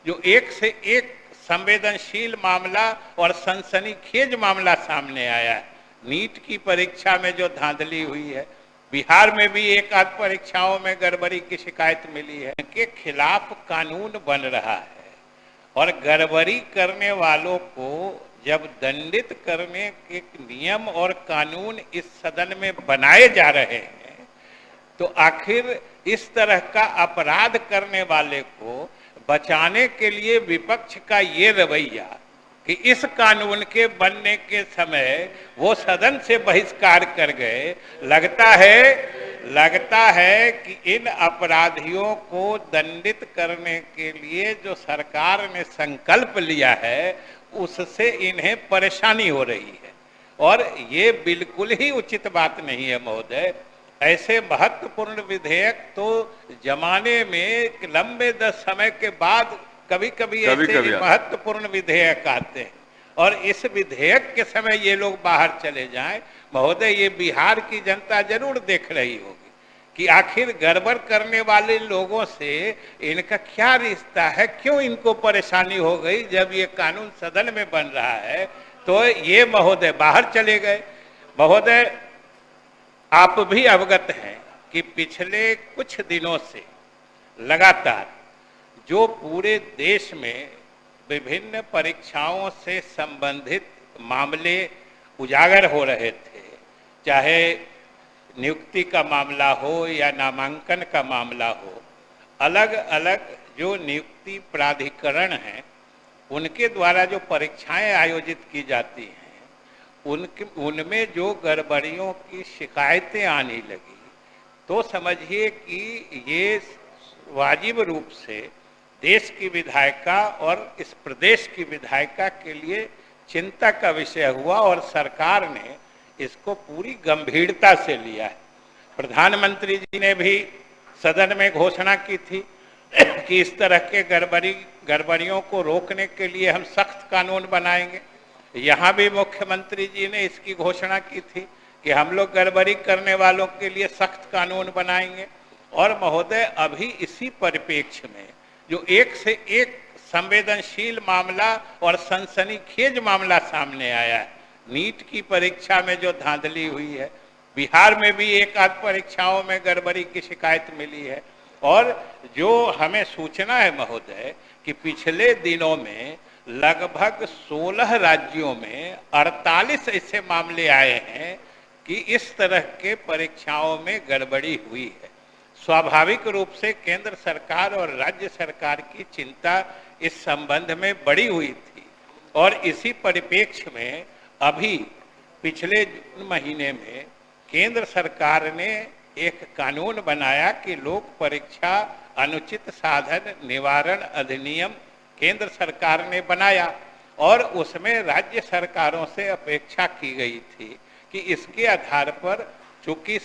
जो एक से एक संवेदनशील मामला और सनसनीखेज मामला सामने आया है। नीट की परीक्षा में जो धांधली हुई है, बिहार में भी एक आध परीक्षाओं में गड़बड़ी की शिकायत मिली है, के खिलाफ कानून बन रहा है और गड़बड़ी करने वालों को जब दंडित करने के नियम और कानून इस सदन में बनाए जा रहे हैं, तो आखिर इस तरह का अपराध करने वाले को बचाने के लिए विपक्ष का ये रवैया कि इस कानून के बनने के समय वो सदन से बहिष्कार कर गए, लगता है कि इन अपराधियों को दंडित करने के लिए जो सरकार ने संकल्प लिया है उससे इन्हें परेशानी हो रही है। और ये बिल्कुल ही उचित बात नहीं है महोदय। ऐसे महत्वपूर्ण विधेयक तो जमाने में लंबे समय के बाद कभी कभी ऐसे महत्वपूर्ण विधेयक आते हैं और इस विधेयक के समय ये लोग बाहर चले जाएं, महोदय ये बिहार की जनता जरूर देख रही होगी कि आखिर गड़बड़ करने वाले लोगों से इनका क्या रिश्ता है, क्यों इनको परेशानी हो गई जब ये कानून सदन में बन रहा है तो ये महोदय बाहर चले गए। महोदय आप भी अवगत हैं कि पिछले कुछ दिनों से लगातार जो पूरे देश में विभिन्न परीक्षाओं से संबंधित मामले उजागर हो रहे थे, चाहे नियुक्ति का मामला हो या नामांकन का मामला हो, अलग अलग जो नियुक्ति प्राधिकरण हैं उनके द्वारा जो परीक्षाएं आयोजित की जाती हैं उनमें जो गड़बड़ियों की शिकायतें आने लगी, तो समझिए कि ये वाजिब रूप से देश की विधायिका और इस प्रदेश की विधायिका के लिए चिंता का विषय हुआ और सरकार ने इसको पूरी गंभीरता से लिया है। प्रधानमंत्री जी ने भी सदन में घोषणा की थी कि इस तरह के गड़बड़ियों को रोकने के लिए हम सख्त कानून बनाएंगे। यहाँ भी मुख्यमंत्री जी ने इसकी घोषणा की थी कि हम लोग गड़बड़ी करने वालों के लिए सख्त कानून बनाएंगे। और महोदय अभी इसी परिप्रेक्ष्य में जो एक से एक संवेदनशील मामला और सनसनीखेज मामला सामने आया है, नीट की परीक्षा में जो धांधली हुई है, बिहार में भी एक आध परीक्षाओं में गड़बड़ी की शिकायत मिली है और जो हमें सूचना है महोदय कि पिछले दिनों में लगभग 16 राज्यों में 48 ऐसे मामले आए हैं कि इस तरह के परीक्षाओं में गड़बड़ी हुई है। स्वाभाविक रूप से केंद्र सरकार और राज्य सरकार की चिंता इस संबंध में बढ़ी हुई थी और इसी परिप्रेक्ष्य में अभी पिछले जून महीने में केंद्र सरकार ने एक कानून बनाया कि लोक परीक्षा अनुचित साधन निवारण अधिनियम केंद्र सरकार ने बनाया और उसमें राज्य सरकारों से अपेक्षा की गई थी कि इसके आधार पर चूंकि